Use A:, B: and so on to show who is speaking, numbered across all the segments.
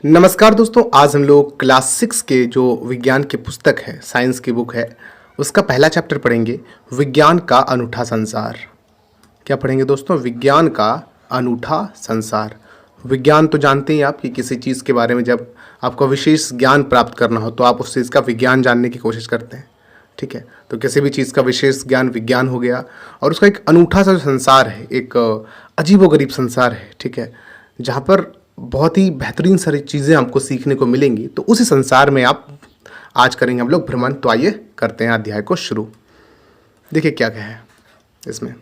A: नमस्कार दोस्तों, आज हम लोग क्लास 6 के जो विज्ञान की पुस्तक है, साइंस की बुक है, उसका पहला चैप्टर पढ़ेंगे। विज्ञान का अनूठा संसार। क्या पढ़ेंगे दोस्तों? विज्ञान का अनूठा संसार। विज्ञान तो जानते ही आप कि किसी चीज़ के बारे में जब आपको विशेष ज्ञान प्राप्त करना हो तो आप उस चीज़ का विज्ञान जानने की कोशिश करते हैं। ठीक है, तो किसी भी चीज़ का विशेष ज्ञान विज्ञान हो गया। और उसका एक अनूठा सा संसार है, एक अजीबोगरीब संसार है। ठीक है, जहाँ पर बहुत ही बेहतरीन सारी चीज़ें आपको सीखने को मिलेंगी। तो उसी संसार में आप आज करेंगे हम लोग भ्रमण। तो आइए करते हैं अध्याय को शुरू। देखिए क्या है इसमें।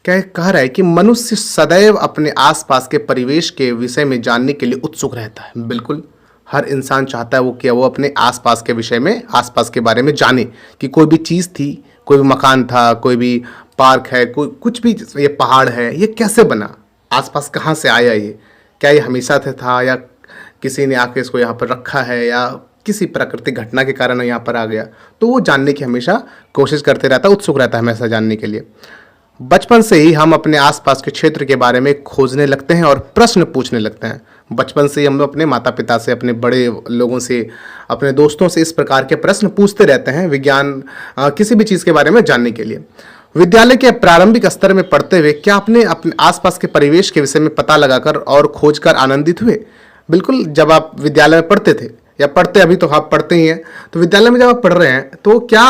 A: क्या कह रहा है कि मनुष्य सदैव अपने आसपास के परिवेश के विषय में जानने के लिए उत्सुक रहता है। बिल्कुल हर इंसान चाहता है वो अपने आसपास के विषय में, आसपास के बारे में जाने कि कोई भी चीज़ थी, कोई भी मकान था, कोई भी पार्क है, कोई कुछ भी, ये पहाड़ है, ये कैसे बना, आसपास कहाँ से आया, ये क्या ये हमेशा से था या किसी ने आके इसको यहाँ पर रखा है या किसी प्राकृतिक घटना के कारण यहाँ पर आ गया। तो वो जानने की हमेशा कोशिश करते रहता है, उत्सुक रहता है हमेशा जानने के लिए। बचपन से ही हम अपने आसपास के क्षेत्र के बारे में खोजने लगते हैं और प्रश्न पूछने लगते हैं। बचपन से ही हम लोग अपने माता पिता से, अपने बड़े लोगों से, अपने दोस्तों से इस प्रकार के प्रश्न पूछते रहते हैं विज्ञान किसी भी चीज़ के बारे में जानने के लिए। विद्यालय के प्रारंभिक स्तर में पढ़ते हुए क्या आपने अपने आसपास के परिवेश के विषय में पता लगाकर और खोजकर आनंदित हुए? बिल्कुल, जब आप विद्यालय में पढ़ते थे या पढ़ते, अभी तो आप पढ़ते ही हैं, तो विद्यालय में जब आप पढ़ रहे हैं तो क्या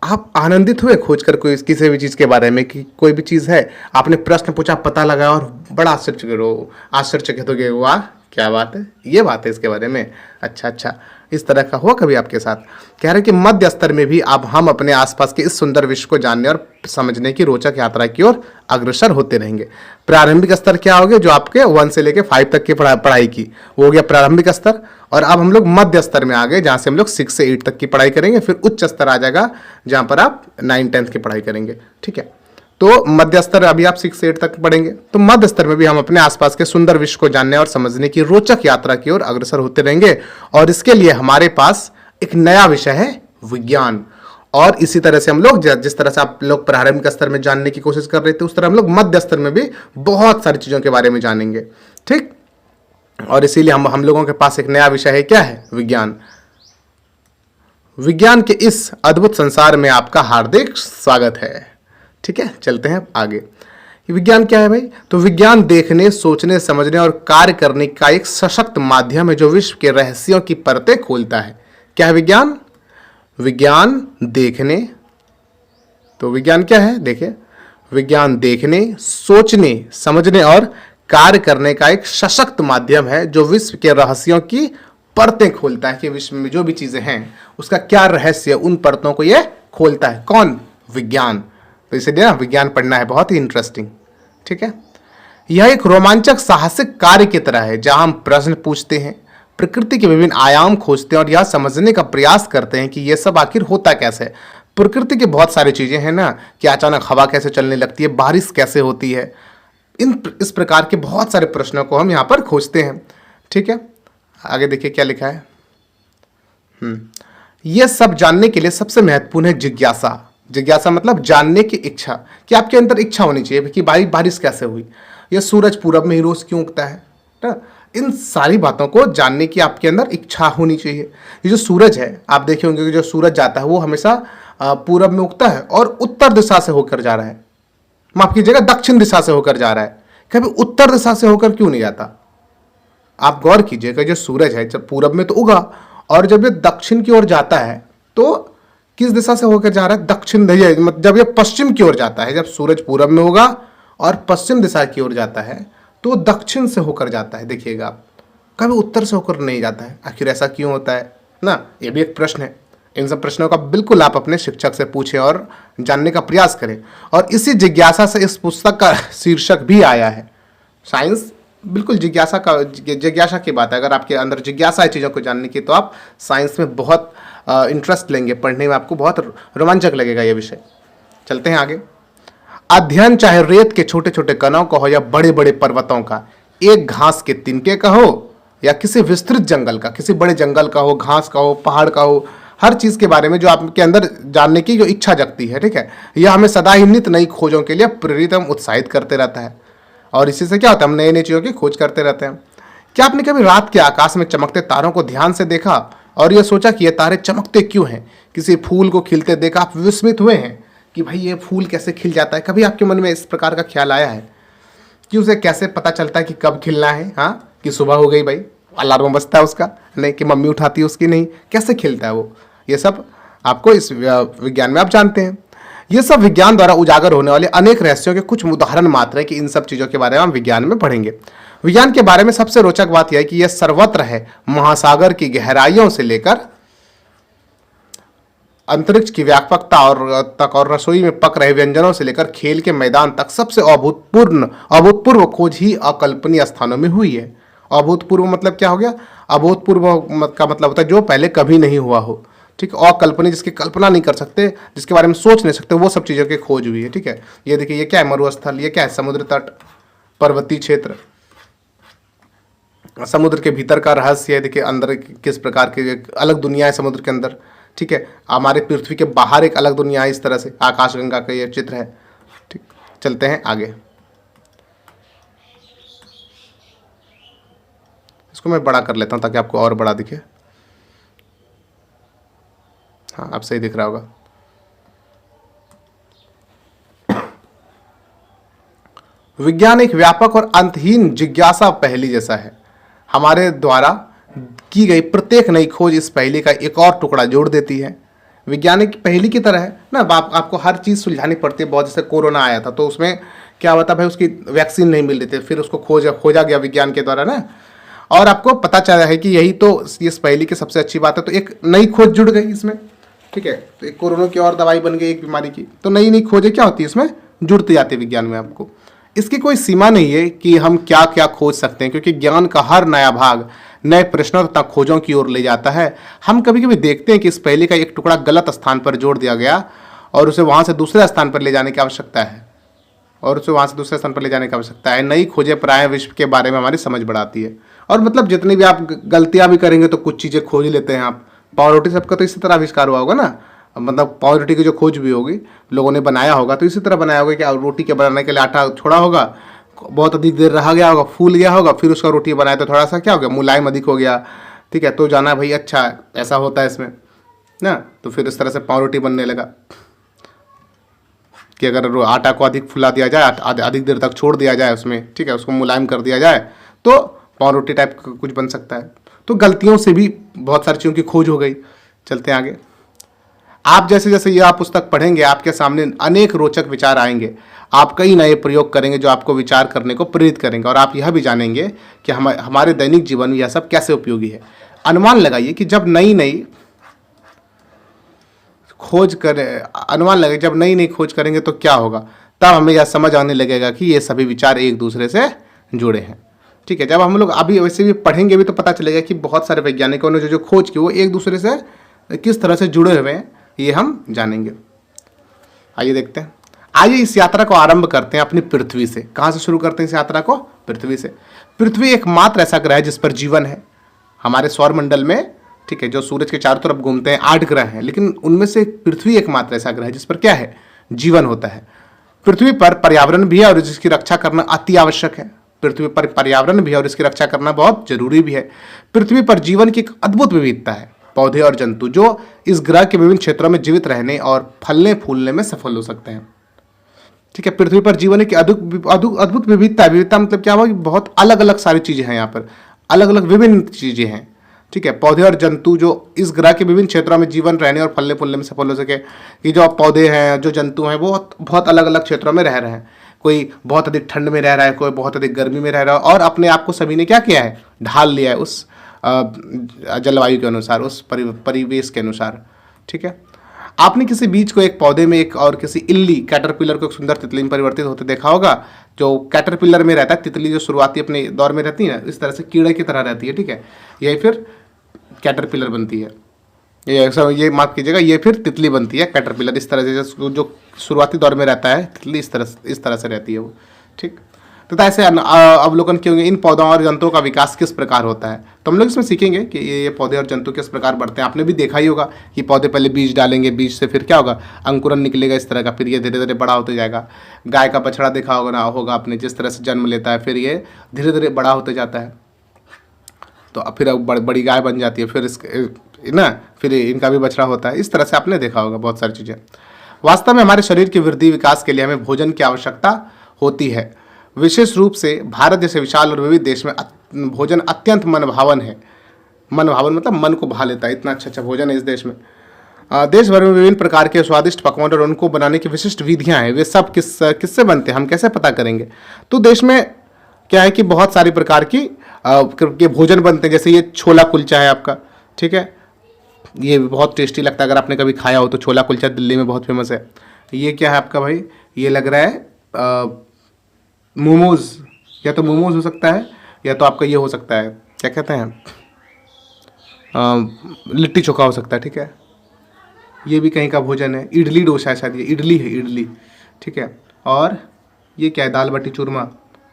A: आप आनंदित हुए खोजकर कोई किसी भी चीज़ के बारे में कि कोई भी चीज़ है, आपने प्रश्न पूछा, पता लगाया और बड़ा आश्चर्यचकित हो गए, वाह क्या बात है, ये बात है इसके बारे में, अच्छा, इस तरह का हुआ कभी आपके साथ? कह रहे कि मध्य स्तर में भी अब हम अपने आसपास के इस सुंदर विश्व को जानने और समझने की रोचक यात्रा की ओर अग्रसर होते रहेंगे। प्रारंभिक स्तर क्या हो गया? जो आपके 1 से लेकर 5 तक की पढ़ाई की, वो हो गया प्रारंभिक स्तर। और अब हम लोग मध्य स्तर में आ गए, जहाँ से हम लोग 6 से 8 तक की पढ़ाई करेंगे। फिर उच्च स्तर आ जाएगा, जहाँ पर आप 9, 10 की पढ़ाई करेंगे। ठीक है, तो मध्य स्तर अभी आप 6 से 8 तक पढ़ेंगे। तो मध्य स्तर में भी हम अपने आसपास के सुंदर विश्व को जानने और समझने की रोचक यात्रा की ओर अग्रसर होते रहेंगे। और इसके लिए हमारे पास एक नया विषय है, विज्ञान। और इसी तरह से हम लोग, जिस तरह से आप लोग प्रारंभिक स्तर में जानने की कोशिश कर रहे थे, उस तरह हम लोग मध्य स्तर में भी बहुत सारी चीज़ों के बारे में जानेंगे। ठीक, और इसीलिए हम लोगों के पास एक नया विषय है, क्या है? विज्ञान। विज्ञान के इस अद्भुत संसार में आपका हार्दिक स्वागत है। ठीक है, चलते हैं आगे। विज्ञान क्या है भाई? तो विज्ञान देखने, सोचने, समझने और कार्य करने का एक सशक्त माध्यम है जो विश्व के रहस्यों की परतें खोलता है। क्या है विज्ञान? विज्ञान देखने, तो विज्ञान क्या है? देखिए, विज्ञान देखने, सोचने, समझने और कार्य करने का एक सशक्त माध्यम है जो विश्व के रहस्यों की परतें खोलता है कि विश्व में जो भी चीजें हैं उसका क्या रहस्य, उन परतों को यह खोलता है। कौन? विज्ञान। तो इसलिए ना विज्ञान पढ़ना है, बहुत ही इंटरेस्टिंग। ठीक है, यह एक रोमांचक साहसिक कार्य की तरह है जहां हम प्रश्न पूछते हैं, प्रकृति के विभिन्न आयाम खोजते हैं और यह समझने का प्रयास करते हैं कि यह सब आखिर होता कैसे है। प्रकृति की बहुत सारी चीजें हैं ना, कि अचानक हवा कैसे चलने लगती है, बारिश कैसे होती है, इस प्रकार के बहुत सारे प्रश्नों को हम यहाँ पर खोजते हैं। ठीक है, आगे देखिए क्या लिखा है। यह सब जानने के लिए सबसे महत्वपूर्ण है जिज्ञासा। जिज्ञासा मतलब जानने की इच्छा, कि आपके अंदर इच्छा होनी चाहिए कि भाई बारिश कैसे हुई, यह सूरज पूरब में ही रोज क्यों उगता है ना, इन सारी बातों को जानने की आपके अंदर इच्छा होनी चाहिए। ये जो सूरज है, आप देखे होंगे कि जो सूरज जाता है वो हमेशा पूरब में उगता है और उत्तर दिशा से होकर जा रहा है, माफ कीजिएगा दक्षिण दिशा से होकर जा रहा है, कभी उत्तर दिशा से होकर क्यों नहीं जाता? आप गौर कीजिएगा, जो सूरज है जब पूरब में तो उगा और जब ये दक्षिण की ओर जाता है तो किस दिशा से होकर जा रहा है? दक्षिण। जब ये पश्चिम की ओर जाता है, जब सूरज पूरब में होगा और पश्चिम दिशा की ओर जाता है तो दक्षिण से होकर जाता है। देखिएगा आप, कभी उत्तर से होकर नहीं जाता है। आखिर ऐसा क्यों होता है ना? ये भी एक प्रश्न है। इन सब प्रश्नों का बिल्कुल आप अपने शिक्षक से पूछें और जानने का प्रयास करें। और इसी जिज्ञासा से इस पुस्तक का शीर्षक भी आया है, साइंस। बिल्कुल जिज्ञासा की बात है। अगर आपके अंदर जिज्ञासा है चीज़ों को जानने की, तो आप साइंस में बहुत इंटरेस्ट लेंगे, पढ़ने में आपको बहुत रोमांचक लगेगा ये विषय। चलते हैं आगे। अध्ययन चाहे रेत के छोटे छोटे कणों का हो या बड़े बड़े पर्वतों का, एक घास के तिनके का हो या किसी विस्तृत जंगल का, किसी बड़े जंगल का हो, घास का हो, पहाड़ का हो, हर चीज़ के बारे में जो आपके अंदर जानने की जो इच्छा जगती है, ठीक है, यह हमें सदा ही नित नई खोजों के लिए प्रेरित एवं उत्साहित करते रहता है। और इसी से क्या होता है, हम नई नई चीज़ों की खोज करते रहते हैं। क्या आपने कभी रात के आकाश में चमकते तारों को ध्यान से देखा और यह सोचा कि ये तारे चमकते क्यों हैं? किसी फूल को खिलते देखा आप विस्मित हुए हैं कि भाई ये फूल कैसे खिल जाता है? कभी आपके मन में इस प्रकार का ख्याल आया है कि उसे कैसे पता चलता है कि कब खिलना है? हाँ, कि सुबह हो गई भाई, अलार्म बजता है उसका, नहीं कि मम्मी उठाती है उसकी, नहीं, कैसे खिलता है वो? ये सब आपको इस विज्ञान में आप जानते हैं। ये सब विज्ञान द्वारा उजागर होने वाले अनेक रहस्यों के कुछ उदाहरण मात्र है कि इन सब चीज़ों के बारे में हम विज्ञान में पढ़ेंगे। विज्ञान के बारे में सबसे रोचक बात यह है कि यह सर्वत्र है, महासागर की गहराइयों से लेकर अंतरिक्ष की व्यापकता और रसोई में पक रहे व्यंजनों से लेकर खेल के मैदान तक सबसे अभूतपूर्व खोज ही अकल्पनीय स्थानों में हुई है। अभूतपूर्व मतलब क्या हो गया? अभूतपूर्व का मतलब होता है जो पहले कभी नहीं हुआ हो, ठीक है। अकल्पनीय जिसकी कल्पना नहीं कर सकते, जिसके बारे में सोच नहीं सकते, वो सब चीज़ों की खोज हुई है, ठीक है। ये देखिए, ये क्या है? मरुस्थल। ये क्या है? समुद्र तट, पर्वतीय क्षेत्र, समुद्र के भीतर का रहस्य है। देखिए अंदर किस प्रकार की एक अलग दुनिया है समुद्र के अंदर, ठीक है। हमारे पृथ्वी के बाहर एक अलग दुनिया है, इस तरह से आकाशगंगा का ये चित्र है, ठीक। चलते हैं आगे। इसको मैं बड़ा कर लेता हूं ताकि आपको और बड़ा दिखे। हाँ, अब सही दिख रहा होगा। विज्ञान एक व्यापक और अंतहीन जिज्ञासा पहेली जैसा है। हमारे द्वारा की गई प्रत्येक नई खोज इस पहेली का एक और टुकड़ा जोड़ देती है। वैज्ञानिक पहेली की तरह है ना, आपको हर चीज़ सुलझानी पड़ती है। बहुत जैसे कोरोना आया था तो उसमें क्या हुआ था भाई, उसकी वैक्सीन नहीं मिल रही थी, फिर उसको खोजा गया विज्ञान के द्वारा ना, और आपको पता चला है कि यही तो इस पहेली की सबसे अच्छी बात है। तो एक नई खोज जुड़ गई इसमें, ठीक है। तो एक कोरोना की और दवाई बन गई एक बीमारी की, तो नई नई खोजें क्या होती है इसमें जुड़ती जाती है विज्ञान में। आपको इसकी कोई सीमा नहीं है कि हम क्या क्या खोज सकते हैं, क्योंकि ज्ञान का हर नया भाग नए प्रश्नों तथा खोजों की ओर ले जाता है। हम कभी कभी देखते हैं कि इस पहेली का एक टुकड़ा गलत स्थान पर जोड़ दिया गया और उसे वहां से दूसरे स्थान पर ले जाने की आवश्यकता है, नई खोजें प्राय विश्व के बारे में हमारी समझ बढ़ाती है। और मतलब जितनी भी आप गलतियां भी करेंगे तो कुछ चीज़ें खोज लेते हैं आप। पावरोटी सबका तो इसी तरह आविष्कार हुआ होगा ना, मतलब पावरोटी की जो खोज भी होगी लोगों ने बनाया होगा तो इसी तरह बनाया होगा कि रोटी के बनाने के लिए आटा छोड़ा होगा, बहुत अधिक देर रहा गया होगा, फूल गया होगा, फिर उसका रोटी बनाया तो थोड़ा सा क्या हो गया, मुलायम अधिक हो गया, ठीक है। तो जाना भाई अच्छा ऐसा होता है इसमें ना, तो फिर इस तरह से पाव रोटी बनने लगा कि अगर आटा को अधिक फुला दिया जाए, अधिक देर तक छोड़ दिया जाए उसमें, ठीक है, उसको मुलायम कर दिया जाए तो पाव रोटी टाइप कुछ बन सकता है। तो गलतियों से भी बहुत सारी चीज़ों की खोज हो गई। चलते हैं आगे। आप जैसे जैसे यह पुस्तक पढ़ेंगे आपके सामने अनेक रोचक विचार आएंगे। आप कई नए प्रयोग करेंगे जो आपको विचार करने को प्रेरित करेंगे, और आप यह भी जानेंगे कि हमारे दैनिक जीवन में यह सब कैसे उपयोगी है। अनुमान लगाइए कि जब नई नई खोज करेंगे तो क्या होगा। तब हमें यह समझ आने लगेगा कि ये सभी विचार एक दूसरे से जुड़े हैं, ठीक है। जब हम लोग अभी वैसे भी पढ़ेंगे भी तो पता चलेगा कि बहुत सारे वैज्ञानिकों ने जो खोज की वो एक दूसरे से किस तरह से जुड़े हुए हैं, ये हम जानेंगे। आइए देखते हैं। आइए इस यात्रा को आरंभ करते हैं अपनी पृथ्वी से। कहाँ से शुरू करते हैं इस यात्रा को? पृथ्वी से। पृथ्वी एकमात्र ऐसा ग्रह है जिस पर जीवन है। हमारे सौरमंडल में, ठीक है, जो सूरज के चारों तरफ घूमते हैं 8 ग्रह हैं, लेकिन उनमें से पृथ्वी एकमात्र ऐसा ग्रह है जिस पर क्या है, जीवन होता है। पृथ्वी पर पर्यावरण भी है और जिसकी रक्षा करना अति आवश्यक है। पृथ्वी पर पर्यावरण भी है और इसकी रक्षा करना बहुत जरूरी भी है। पृथ्वी पर जीवन की एक अद्भुत विविधता है। पौधे और जंतु जो इस ग्रह के विभिन्न क्षेत्रों में जीवित रहने और फलने फूलने में सफल हो सकते हैं, ठीक है। पृथ्वी पर जीवन की अद्भुत विविधता मतलब क्या हुआ कि बहुत अलग अलग सारी चीजें हैं यहाँ पर, अलग अलग विभिन्न चीजें हैं, ठीक है। पौधे और जंतु जो इस ग्रह के विभिन्न क्षेत्रों में जीवन रहने और फलने फूलने में सफल हो सके। कि जो पौधे हैं, जो जंतु हैं, वो बहुत अलग अलग क्षेत्रों में रह रहे हैं। कोई बहुत अधिक ठंड में रह रहा है, कोई बहुत अधिक गर्मी में रह रहा है, और अपने आप को सभी ने क्या किया है, ढाल लिया है उस जलवायु के अनुसार, उस परिवेश के अनुसार, ठीक है। आपने किसी बीज को एक पौधे में एक और किसी इल्ली कैटरपिलर को एक सुंदर तितली में परिवर्तित होते देखा होगा। जो कैटरपिलर में रहता है, तितली जो शुरुआती अपने दौर में रहती है ना, इस तरह से कीड़े की तरह रहती है, ठीक है। यही फिर कैटरपिलर बनती है, ये माफ कीजिएगा, ये फिर तितली बनती है। कैटरपिलर इस तरह से जो शुरुआती दौर में रहता है, तितली इस तरह से रहती है वो, ठीक। तो ऐसे अवलोकन किए होंगे इन पौधों और जंतुओं का विकास किस प्रकार होता है। तो हम लोग इसमें सीखेंगे कि ये पौधे और जंतु किस प्रकार बढ़ते हैं। आपने भी देखा ही होगा कि पौधे पहले बीज डालेंगे, बीज से फिर क्या होगा, अंकुरन निकलेगा इस तरह का, फिर ये धीरे धीरे बड़ा होते जाएगा। गाय का बछड़ा देखा होगा आपने, जिस तरह से जन्म लेता है, फिर ये धीरे धीरे बड़ा होते जाता है, तो फिर बड़ी गाय बन जाती है, फिर इसके ना फिर इनका भी बछड़ा होता है। इस तरह से आपने देखा होगा बहुत सारी चीज़ें। वास्तव में हमारे शरीर की वृद्धि विकास के लिए हमें भोजन की आवश्यकता होती है। विशेष रूप से भारत जैसे विशाल और विविध देश में भोजन अत्यंत मनभावन है। मनभावन मतलब मन को भा लेता है, इतना अच्छा अच्छा भोजन है इस देश में। देश भर में विभिन्न प्रकार के स्वादिष्ट पकवान और उनको बनाने की विशिष्ट विधियां हैं। वे सब किससे बनते हैं, हम कैसे पता करेंगे? तो देश में क्या है कि बहुत सारी प्रकार के भोजन बनते हैं। जैसे ये छोला कुलचा है आपका, ठीक है, ये बहुत टेस्टी लगता है। अगर आपने कभी खाया हो तो छोला कुलचा दिल्ली में बहुत फेमस है। ये क्या है आपका भाई, ये लग रहा है मोमोज, या तो मोमोज हो सकता है या तो आपका ये हो सकता है, क्या कहते हैं, लिट्टी चोखा हो सकता है, ठीक है। ये भी कहीं का भोजन है। इडली डोसा है शायद, ये इडली है, इडली, ठीक है। और ये क्या है, दाल बाटी चूरमा,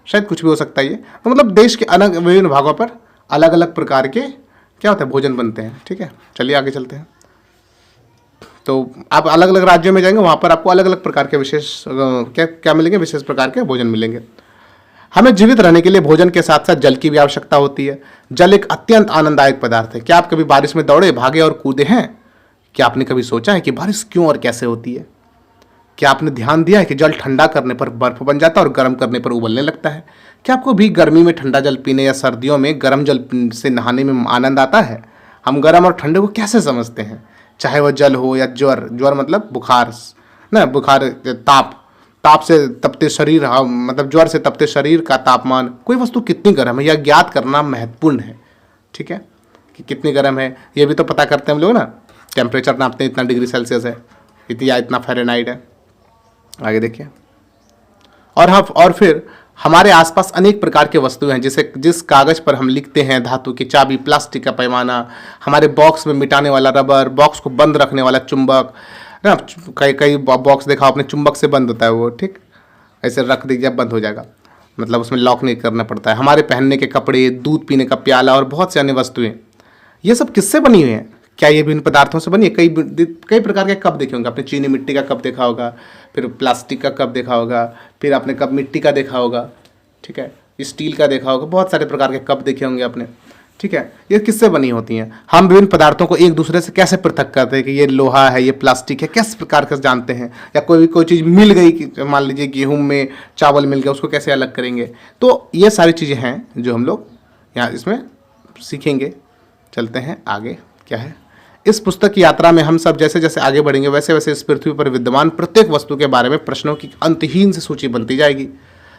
A: शायद कुछ भी हो सकता है ये। तो मतलब देश के अलग विभिन्न भागों पर अलग अलग प्रकार के क्या होता है, भोजन बनते हैं, ठीक है। चलिए आगे चलते हैं। तो आप अलग अलग राज्यों में जाएंगे, वहाँ पर आपको अलग अलग प्रकार के विशेष क्या मिलेंगे, विशेष प्रकार के भोजन मिलेंगे। हमें जीवित रहने के लिए भोजन के साथ साथ जल की भी आवश्यकता होती है। जल एक अत्यंत आनंददायक पदार्थ है। क्या आप कभी बारिश में दौड़े, भागे और कूदे हैं? क्या आपने कभी सोचा है कि बारिश क्यों और कैसे होती है? क्या आपने ध्यान दिया है कि जल ठंडा करने पर बर्फ बन जाता है और गर्म करने पर उबलने लगता है? क्या आपको भी गर्मी में ठंडा जल पीने या सर्दियों में गर्म जल से नहाने में आनंद आता है? हम गर्म और ठंडे को कैसे समझते हैं? चाहे वह जल हो या ज्वर, ज्वर मतलब बुखार ना, बुखार ताप से तपते शरीर, मतलब ज्वर से तपते शरीर का तापमान, कोई वस्तु कितनी गर्म है यह ज्ञात करना महत्वपूर्ण है, ठीक है, कि कितनी गर्म है ये भी तो पता करते हैं हम लोग ना। टेम्परेचर नापते हैं, इतना डिग्री सेल्सियस है, इतना फ़ारेनहाइट है। आगे देखिए। और फिर हमारे आसपास अनेक प्रकार के वस्तुएं हैं, जिस कागज पर हम लिखते हैं, धातु की चाबी, प्लास्टिक का पैमाना, हमारे बॉक्स में मिटाने वाला रबर, बॉक्स को बंद रखने वाला चुंबक ना, कई बॉक्स देखा आपने चुंबक से बंद होता है वो, ठीक, ऐसे रख दीजिए बंद हो जाएगा, मतलब उसमें लॉक नहीं करना पड़ता है। हमारे पहनने के कपड़े, दूध पीने का प्याला और बहुत सी अन्य वस्तुएं, ये सब किससे बनी हुई हैं? क्या ये विभिन्न पदार्थों से बनी है? कई प्रकार के कप देखे होंगे आपने। चीनी मिट्टी का कप देखा होगा, फिर प्लास्टिक का कप देखा होगा, फिर आपने कप मिट्टी का देखा होगा, ठीक है, स्टील का देखा होगा, बहुत सारे प्रकार के कप देखे होंगे आपने, ठीक है। ये किससे बनी होती हैं? हम विभिन्न पदार्थों को एक दूसरे से कैसे पृथक करते हैं कि ये लोहा है, ये प्लास्टिक है, किस प्रकार से जानते हैं? या कोई चीज़ मिल गई कि मान लीजिए गेहूं में चावल मिल गया, उसको कैसे अलग करेंगे? तो ये सारी चीज़ें हैं जो हम लोग यहाँ इसमें सीखेंगे। चलते हैं आगे। क्या है इस पुस्तक की यात्रा में, हम सब जैसे जैसे आगे बढ़ेंगे वैसे वैसे इस पृथ्वी पर विद्यमान प्रत्येक वस्तु के बारे में प्रश्नों की अंतहीन से सूची बनती जाएगी।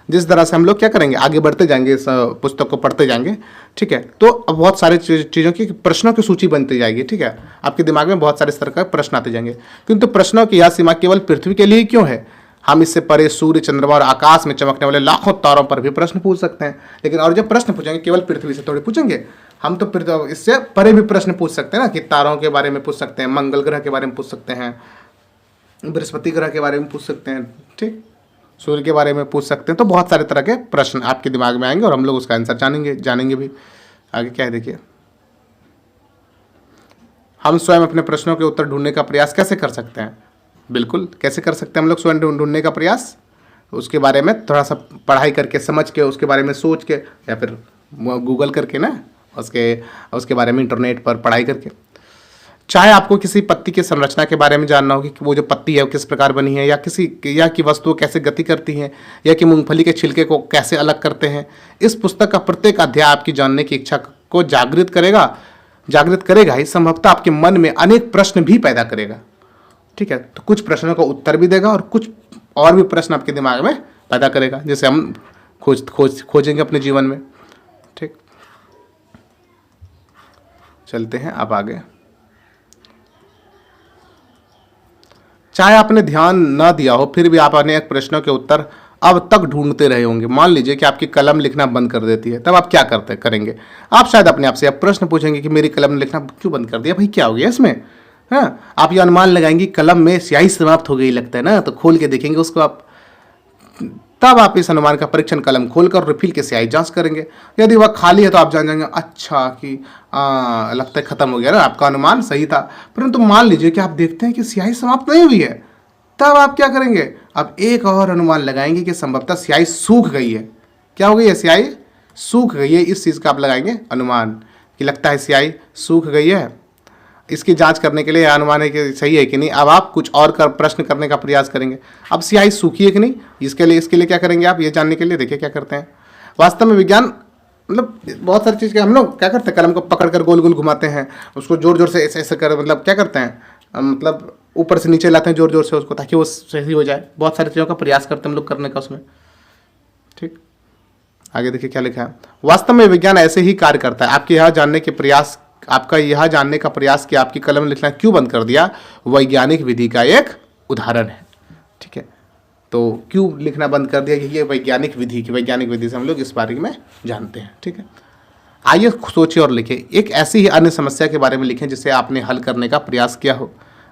A: जिस तरह से हम लोग क्या करेंगे, आगे बढ़ते जाएंगे, इस पुस्तक को पढ़ते जाएंगे, ठीक है, तो अब बहुत सारी चीज़ों की प्रश्नों की सूची बनती जाएगी, ठीक है। आपके दिमाग में बहुत सारे स्तर का प्रश्न आते जाएंगे। किंतु प्रश्नों की यह सीमा केवल पृथ्वी के लिए क्यों है? हम इससे परे सूर्य, चंद्रमा और आकाश में चमकने वाले लाखों तारों पर भी प्रश्न पूछ सकते हैं। लेकिन और जब प्रश्न पूछेंगे केवल पृथ्वी से थोड़ी पूछेंगे, हम तो इससे परे भी प्रश्न पूछ सकते हैं ना, कि तारों के बारे में पूछ सकते हैं, मंगल ग्रह के बारे में पूछ सकते हैं, बृहस्पति ग्रह के बारे में पूछ सकते हैं, ठीक, सूर्य के बारे में पूछ सकते हैं। तो बहुत सारे तरह के प्रश्न आपके दिमाग में आएंगे और हम लोग उसका आंसर जानेंगे भी। आगे क्या है देखिए। हम स्वयं अपने प्रश्नों के उत्तर ढूंढने का प्रयास कैसे कर सकते हैं? बिल्कुल, कैसे कर सकते हैं हम लोग स्वयं ढूंढने का प्रयास? उसके बारे में थोड़ा सा पढ़ाई करके, समझ के, उसके बारे में सोच के, या फिर गूगल करके ना, उसके बारे में इंटरनेट पर पढ़ाई करके। चाहे आपको किसी पत्ती की संरचना के बारे में जानना हो कि वो जो पत्ती है वो किस प्रकार बनी है, या कि वस्तुएं कैसे गति करती हैं, या कि मूंगफली के छिलके को कैसे अलग करते हैं, इस पुस्तक का प्रत्येक अध्याय आपकी जानने की इच्छा को जागृत करेगा ही, संभवतः आपके मन में अनेक प्रश्न भी पैदा करेगा, ठीक है। तो कुछ प्रश्नों का उत्तर भी देगा और कुछ और भी प्रश्न आपके दिमाग में पैदा करेगा, जैसे हम खोजेंगे अपने जीवन में, ठीक। चलते हैं अब आगे। चाहे आपने ध्यान न दिया हो, फिर भी आप अनेक प्रश्नों के उत्तर अब तक ढूंढते रहे होंगे। मान लीजिए कि आपकी कलम लिखना बंद कर देती है, तब आप क्या करेंगे? आप शायद अपने आप से आप प्रश्न पूछेंगे कि मेरी कलम ने लिखना क्यों बंद कर दिया, भाई क्या हो गया इसमें? हाँ, आप ये अनुमान लगाएंगे कलम में स्याही समाप्त हो गई लगता है ना, तो खोल के देखेंगे उसको आप, तब आप इस अनुमान का परीक्षण कलम खोलकर रिफिल के स्याही जांच करेंगे। यदि वह खाली है तो आप जान जाएंगे अच्छा कि लगता है खत्म हो गया ना, आपका अनुमान सही था। परंतु मान लीजिए कि आप देखते हैं कि स्याही समाप्त नहीं हुई है, तब आप क्या करेंगे? अब एक और अनुमान लगाएंगे कि संभवतः स्याही सूख गई है। क्या हो गई है? स्याही सूख गई है, इस चीज़ का आप लगाएंगे अनुमान। कि लगता है स्याही सूख गई है, इसकी जांच करने के लिए अनुमान है कि सही है कि नहीं। अब आप कुछ और प्रश्न करने का प्रयास करेंगे, अब स्याही सूखी है कि नहीं, इसके लिए क्या करेंगे आप, ये जानने के लिए देखिए क्या करते हैं। वास्तव में विज्ञान मतलब बहुत सारी चीज़ के हम लोग क्या करते हैं, कलम को पकड़ कर गोल गोल घुमाते हैं, उसको जोर जोर से ऐसे ऐसे कर मतलब क्या करते हैं, मतलब ऊपर से नीचे लाते हैं जोर जोर से उसको, ताकि वो सही हो जाए। बहुत सारी चीज़ों का प्रयास करते हैं हम लोग करने का उसमें। ठीक, आगे देखिए क्या लिखा है। वास्तव में विज्ञान ऐसे ही कार्य करता है। आपका यह जानने का प्रयास कि आपकी कलम लिखना क्यों बंद कर दिया, वैज्ञानिक विधि का एक उदाहरण है। ठीक है, तो क्यों लिखना बंद कर दिया, ये वैज्ञानिक विधि से हम लोग इस बारे में जानते हैं। ठीक है, आइए सोचिए और लिखिए, एक ऐसी ही अन्य समस्या के बारे में लिखें जिसे आपने हल करने का प्रयास किया हो।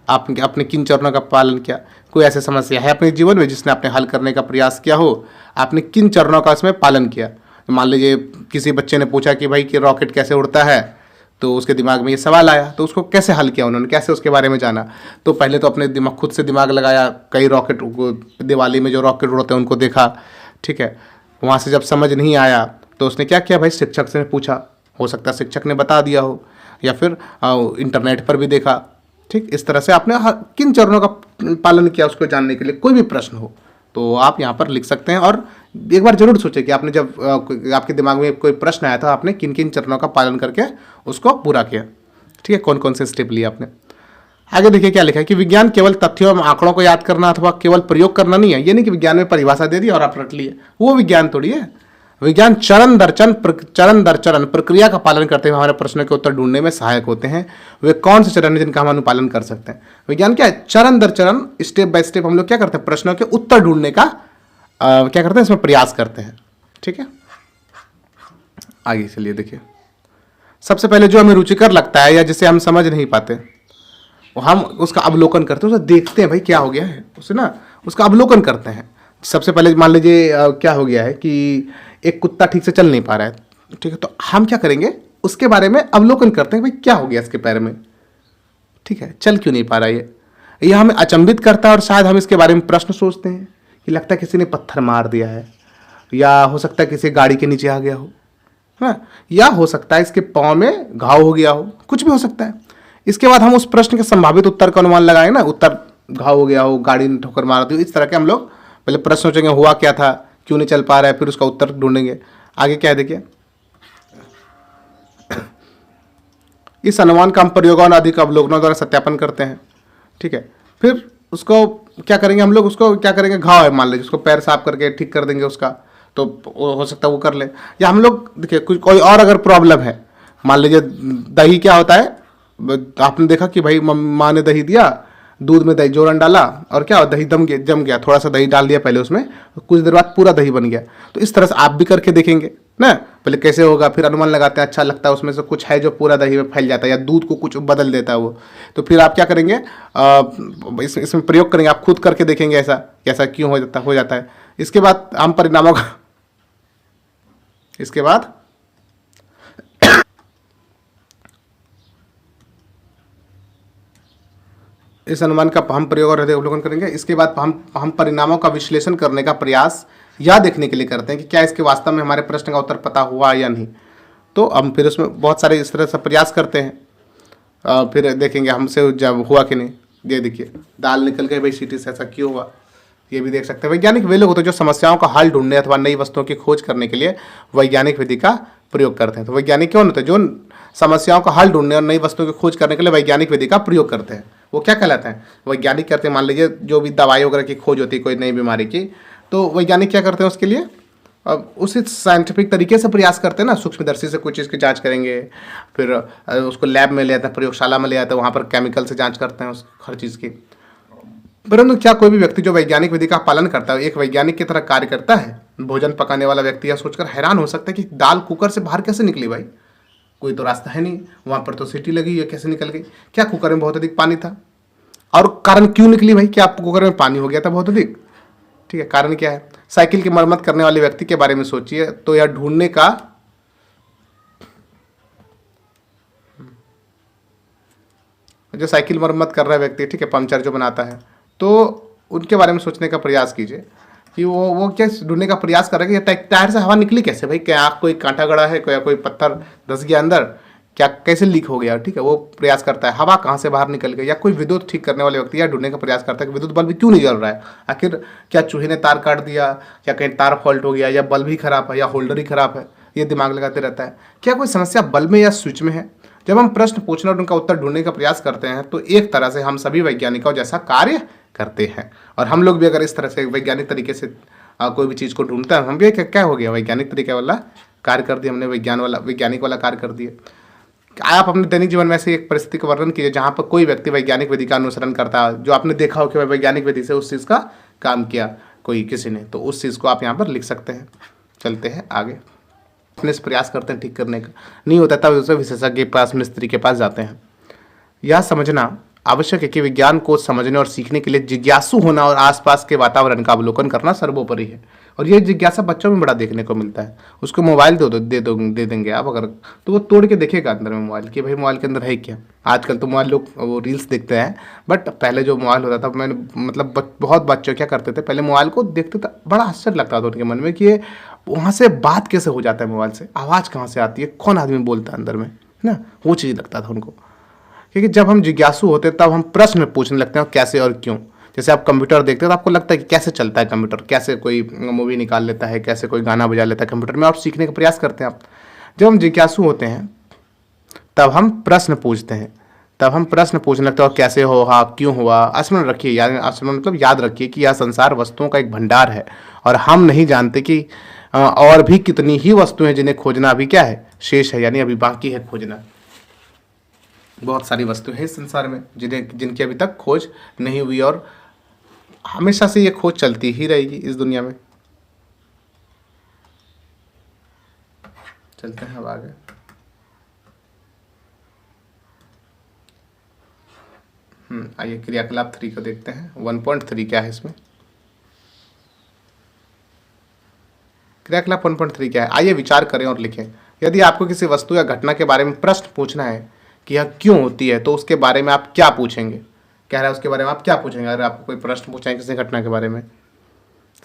A: आपने अपने किन चरणों का पालन किया। कोई ऐसी समस्या है अपने जीवन में जिसने आपने हल करने का प्रयास किया हो, आपने किन चरणों का इसमें पालन किया। मान लीजिए किसी बच्चे ने पूछा कि भाई कि रॉकेट कैसे उड़ता है, तो उसके दिमाग में ये सवाल आया, तो उसको कैसे हल किया उन्होंने, कैसे उसके बारे में जाना। तो पहले तो अपने खुद से दिमाग लगाया, कई रॉकेट, दिवाली में जो रॉकेट उड़ते हैं उनको देखा। ठीक है, वहाँ से जब समझ नहीं आया तो उसने क्या किया भाई, शिक्षक से पूछा, हो सकता है शिक्षक ने बता दिया हो, या फिर इंटरनेट पर भी देखा। ठीक, इस तरह से आपने किन चरणों का पालन किया उसको जानने के लिए कोई भी प्रश्न हो तो आप यहाँ पर लिख सकते हैं। और एक बार जरूर सोचें कि आपने जब आपके दिमाग में कोई प्रश्न आया था, आपने किन किन चरणों का पालन करके उसको पूरा किया। ठीक है, कौन कौन से स्टेप लिए आपने। आगे देखिए क्या लिखा है कि विज्ञान केवल तथ्यों एवं आंकड़ों को याद करना अथवा केवल प्रयोग करना नहीं है। ये नहीं कि विज्ञान में परिभाषा दे दी और आप रट लिए, वो विज्ञान थोड़ी है। विज्ञान चरण दर चरण प्रक्रिया का पालन करते हुए हमारे प्रश्नों के उत्तर ढूंढने में सहायक होते हैं। वे कौन से चरण हैं जिनका हम अनुपालन कर सकते हैं। विज्ञान क्या है, चरण दर चरण, स्टेप बाय स्टेप हम लोग क्या करते हैं, प्रश्नों के उत्तर ढूंढने का क्या करते हैं, इसमें प्रयास करते हैं। ठीक है, आगे चलिए देखिए। सबसे पहले जो हमें रुचिकर लगता है या जिसे हम समझ नहीं पाते, हम उसका अवलोकन करते हैं, उसे देखते हैं भाई क्या हो गया है, उसे ना उसका अवलोकन करते हैं। सबसे पहले मान लीजिए क्या हो गया है कि एक कुत्ता ठीक से चल नहीं पा रहा है। ठीक है, तो हम क्या करेंगे, उसके बारे में अवलोकन करते हैं, भाई क्या हो गया इसके पैर में। ठीक है, चल क्यों नहीं पा रहा है ये हमें अचंभित करता है। और शायद हम इसके बारे में प्रश्न सोचते हैं कि लगता है किसी ने पत्थर मार दिया है, या हो सकता है किसी गाड़ी के नीचे आ गया हो, हाँ, या हो सकता है इसके पाँव में घाव हो गया हो, कुछ भी हो सकता है। इसके बाद हम उस प्रश्न के संभावित उत्तर का अनुमान लगाएंगे ना, उत्तर घाव हो गया हो, गाड़ी ने ठोकर मार दी, इस तरह के हम लोग पहले प्रश्न सोचेंगे, हुआ क्या था, क्यों नहीं चल पा रहा है, फिर उसका उत्तर ढूंढेंगे। आगे क्या है देखिए, इस अनुमान का हम प्रयोगों और अधिक अवलोकनों द्वारा सत्यापन करते हैं। ठीक है, फिर उसको क्या करेंगे हम लोग, उसको क्या करेंगे, घाव है मान लीजिए, उसको पैर साफ करके ठीक कर देंगे उसका, तो हो सकता है वो कर ले। या हम लोग देखिए कोई और अगर प्रॉब्लम है, मान लीजिए दही क्या होता है, आपने देखा कि भाई माँ ने दही दिया, दूध में दही जोरन डाला और क्या दही जम गया, थोड़ा सा दही डाल दिया पहले उसमें, तो कुछ देर बाद पूरा दही बन गया। तो इस तरह से आप भी करके देखेंगे ना, पहले कैसे होगा, फिर अनुमान लगाते हैं, अच्छा लगता है उसमें से कुछ है जो पूरा दही में फैल जाता है, या दूध को कुछ बदल देता है वो। तो फिर आप क्या करेंगे, इसमें प्रयोग करेंगे, आप खुद करके देखेंगे ऐसा क्यों हो जाता है। इसके बाद हम परिणामों का इसके बाद इस अनुमान का हम प्रयोग और अवलोकन करेंगे। इसके बाद हम परिणामों का विश्लेषण करने का प्रयास यह देखने के लिए करते हैं कि क्या इसके वास्तव में हमारे प्रश्न का उत्तर पता हुआ या नहीं। तो हम फिर उसमें बहुत सारे इस तरह से प्रयास करते हैं, फिर देखेंगे हमसे जब हुआ कि नहीं। ये देखिए दाल निकल गई भाई सीटी से, ऐसा क्यों हुआ, ये भी देख सकते हैं। वैज्ञानिक वे लोग होते हैं जो समस्याओं का हल ढूंढने अथवा नई वस्तुओं की खोज करने के लिए वैज्ञानिक विधि का प्रयोग करते हैं। तो वैज्ञानिक कौन होते हैं, जो समस्याओं का हल ढूंढने और नई वस्तुओं की खोज करने के लिए वैज्ञानिक विधि का प्रयोग करते हैं, वो क्या कहलाते हैं, वैज्ञानिक करते हैं। मान लीजिए जो भी दवाई वगैरह की खोज होती है कोई नई बीमारी की, तो वैज्ञानिक क्या करते हैं उसके लिए, अब उसी साइंटिफिक तरीके से प्रयास करते हैं ना, सूक्ष्मदर्शी से कोई चीज़ की जांच करेंगे, फिर उसको लैब में ले आते हैं, प्रयोगशाला में ले आते हैं, वहाँ पर केमिकल से जांच करते हैं उस हर चीज़ की। परंतु क्या कोई भी व्यक्ति जो वैज्ञानिक विधि का पालन करता है एक वैज्ञानिक की तरह कार्य करता है। भोजन पकाने वाला व्यक्ति यह सोचकर हैरान हो सकता है कि दाल कुकर से बाहर कैसे निकली, भाई कोई तो रास्ता है नहीं, वहाँ पर तो सीटी लगी है, कैसे निकल गई, क्या कुकर में बहुत अधिक पानी था, और कारण क्यों निकली भाई, क्या कुकर में पानी हो गया था बहुत अधिक। ठीक है, कारण क्या है। साइकिल की मरम्मत करने वाले व्यक्ति के बारे में सोचिए, तो यह ढूंढने का जो साइकिल मरम्मत कर रहा है व्यक्ति, ठीक है, पंचर जो बनाता है, तो उनके बारे में सोचने का प्रयास कीजिए कि वो क्या ढूंढने का प्रयास कर रहे हैं कि टायर से हवा निकली कैसे भाई, क्या कोई कांटा गड़ा है, कोई पत्थर धंस गया अंदर, क्या कैसे लीक हो गया, ठीक है, वो प्रयास करता है। हवा कहाँ से बाहर निकल गई, या कोई विद्युत ठीक करने वाले व्यक्ति या ढूंढने का प्रयास करता है कि विद्युत बल्ब क्यों नहीं जल रहा है, आखिर क्या चूहे ने तार काट दिया, या कहीं तार फॉल्ट हो गया, या बल्ब ही खराब है, या होल्डर ही खराब है, ये दिमाग लगाते रहता है। क्या कोई समस्या बल्ब में या स्विच में है? जब हम प्रश्न पूछने और उनका उत्तर ढूंढने का प्रयास करते हैं तो एक तरह से हम सभी वैज्ञानिकों जैसा कार्य करते हैं। और हम लोग भी अगर इस तरह से वैज्ञानिक तरीके से कोई भी चीज़ को ढूंढते हैं, हम भी क्या हो गया, वैज्ञानिक तरीके वाला कार्य कर दिया हमने, वैज्ञानिक वाला कार्य कर दिए। आप अपने दैनिक जीवन में ऐसी एक परिस्थिति का वर्णन कीजिए जहाँ पर कोई व्यक्ति वैज्ञानिक विधि का अनुसरण करता है, जो आपने देखा हो कि वैज्ञानिक विधि से उस चीज़ का काम किया कोई किसी ने, तो उस चीज़ को आप यहाँ पर लिख सकते हैं। चलते हैं आगे। अपने से प्रयास करते हैं ठीक करने का, नहीं होता तब उसे विशेषज्ञ के पास, मिस्त्री के पास जाते हैं। यह समझना आवश्यक है कि विज्ञान को समझने और सीखने के लिए जिज्ञासु होना और आसपास के वातावरण का अवलोकन करना सर्वोपरि है। और ये जिज्ञासा बच्चों में बड़ा देखने को मिलता है। उसको मोबाइल दे देंगे आप अगर, तो वो तोड़ के देखेगा अंदर में मोबाइल कि भाई मोबाइल के अंदर है क्या। आजकल तो मोबाइल लोग वो रील्स देखते हैं, बट पहले जो मोबाइल होता था, मैंने मतलब बहुत बच्चे क्या करते थे, पहले मोबाइल को देखते थे, बड़ा आश्चर्य लगता था उनके मन में कि ये वहाँ से बात कैसे हो जाता है, मोबाइल से आवाज़ कहाँ से आती है, कौन आदमी बोलता है अंदर में, है ना, वो चीज़ लगता था उनको। क्योंकि जब हम जिज्ञासु होते हैं तब हम प्रश्न पूछने लगते हैं कैसे और क्यों। जैसे आप कंप्यूटर देखते हो तो आपको लगता है कि कैसे चलता है कंप्यूटर, कैसे कोई मूवी निकाल लेता है, कैसे कोई गाना बजा लेता है कंप्यूटर में, आप सीखने का प्रयास करते हैं आप। जब हम जिज्ञासु होते हैं तब हम प्रश्न पूछते हैं, तब हम प्रश्न पूछने लगते हैं और कैसे हुआ, क्यों हुआ। स्मरण रखिए, याद रखिए कि यह संसार वस्तुओं का एक भंडार है और हम नहीं जानते कि और भी कितनी ही वस्तुएं जिन्हें खोजना अभी क्या है, शेष है, यानी अभी बाकी है खोजना। बहुत सारी वस्तुएं हैं इस संसार में जिनकी अभी तक खोज नहीं हुई, और हमेशा से ये खोज चलती ही रहेगी इस दुनिया में। चलते हैं अब आगे। आइए क्रियाकलाप 3 को देखते हैं। 1.3 क्या है इसमें, क्रियाकलाप 1.3 क्या है, आइए विचार करें और लिखें। यदि आपको किसी वस्तु या घटना के बारे में प्रश्न पूछना है कि यह क्यों होती है, तो उसके बारे में आप क्या पूछेंगे, कह रहा है उसके बारे में आप क्या पूछेंगे। अगर आपको कोई प्रश्न पूछा है किसी घटना के बारे में,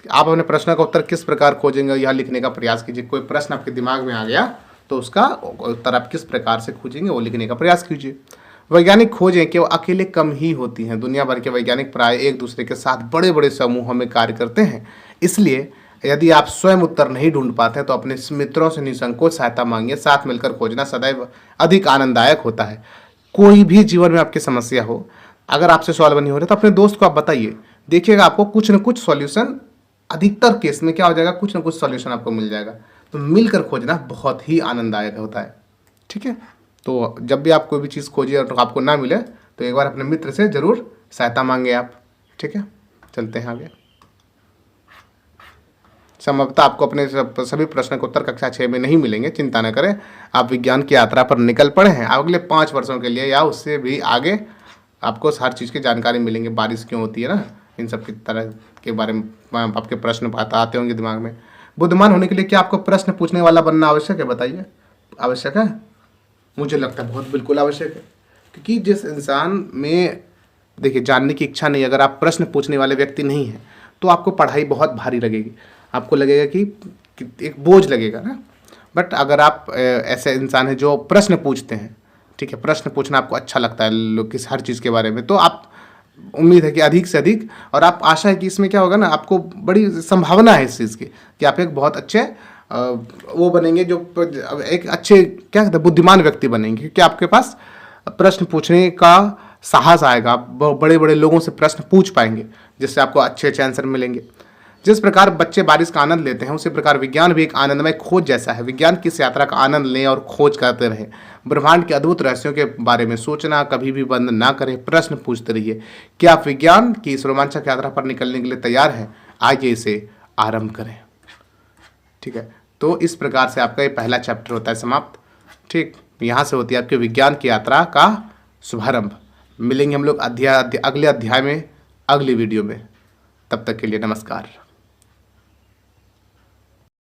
A: आप अपने प्रश्न का उत्तर किस प्रकार खोजेंगे, यह लिखने का प्रयास कीजिए। कोई प्रश्न आपके दिमाग में आ गया तो उसका उत्तर आप किस प्रकार से खोजेंगे वो लिखने का प्रयास कीजिए। वैज्ञानिक खोजें कि वो अकेले कम ही होती हैं। दुनिया भर के वैज्ञानिक प्राय एक दूसरे के साथ बड़े बड़े समूहों में कार्य करते हैं। इसलिए यदि आप स्वयं उत्तर नहीं ढूंढ पाते हैं तो अपने मित्रों से निसंकोच सहायता मांगिए। साथ मिलकर खोजना सदैव अधिक आनंददायक होता है। कोई भी जीवन में आपकी समस्या हो, अगर आपसे सॉल्व नहीं हो रहा तो अपने दोस्त को आप बताइए, देखिएगा आपको कुछ न कुछ सॉल्यूशन, अधिकतर केस में क्या हो जाएगा, कुछ न कुछ सॉल्यूशन आपको मिल जाएगा। तो मिलकर खोजना बहुत ही आनंददायक होता है, ठीक है। तो जब भी आप कोई भी चीज़ खोजिए और आपको ना मिले तो एक बार अपने मित्र से ज़रूर सहायता मांगे आप, ठीक है। चलते हैं आगे। संभवतः आपको अपने सभी प्रश्न के उत्तर कक्षा 6 में नहीं मिलेंगे, चिंता न करें। आप विज्ञान की यात्रा पर निकल पड़े हैं। अगले 5 वर्षों के लिए या उससे भी आगे आपको हर चीज़ की जानकारी मिलेंगे। बारिश क्यों होती है ना, इन सब की तरह के बारे में आपके प्रश्न आते होंगे दिमाग में। बुद्धिमान होने के लिए क्या आपको प्रश्न पूछने वाला बनना आवश्यक है, बताइए। आवश्यक है? मुझे लगता है बहुत बिल्कुल आवश्यक है। क्योंकि जिस इंसान में देखिए जानने की इच्छा नहीं, अगर आप प्रश्न पूछने वाले व्यक्ति नहीं हैं तो आपको पढ़ाई बहुत भारी लगेगी, आपको लगेगा कि एक बोझ लगेगा ना। बट अगर आप ऐसे इंसान हैं जो प्रश्न पूछते हैं, ठीक है, प्रश्न पूछना आपको अच्छा लगता है लोग किस हर चीज़ के बारे में, तो आप उम्मीद है कि अधिक से अधिक, और आप आशा है कि इसमें क्या होगा ना, आपको बड़ी संभावना है इस चीज़ की कि आप एक बहुत अच्छे वो बनेंगे, जो एक अच्छे क्या कहते हैं बुद्धिमान व्यक्ति बनेंगे। क्योंकि आपके पास प्रश्न पूछने का साहस आएगा, आप बड़े बड़े लोगों से प्रश्न पूछ पाएंगे जिससे आपको अच्छे अच्छे आंसर मिलेंगे। जिस प्रकार बच्चे बारिश का आनंद लेते हैं उसी प्रकार विज्ञान भी एक आनंदमय खोज जैसा है। विज्ञान की इस यात्रा का आनंद लें और खोज करते रहें। ब्रह्मांड के अद्भुत रहस्यों के बारे में सोचना कभी भी बंद ना करें, प्रश्न पूछते रहिए। क्या आप विज्ञान की इस रोमांचक यात्रा पर निकलने के लिए तैयार हैं? आइए इसे आरंभ करें, ठीक है। तो इस प्रकार से आपका ये पहला चैप्टर होता है समाप्त, ठीक। यहाँ से होती है आपके विज्ञान की यात्रा का शुभारंभ। मिलेंगे हम लोग अगले अध्याय में, अगली वीडियो में। तब तक के लिए नमस्कार।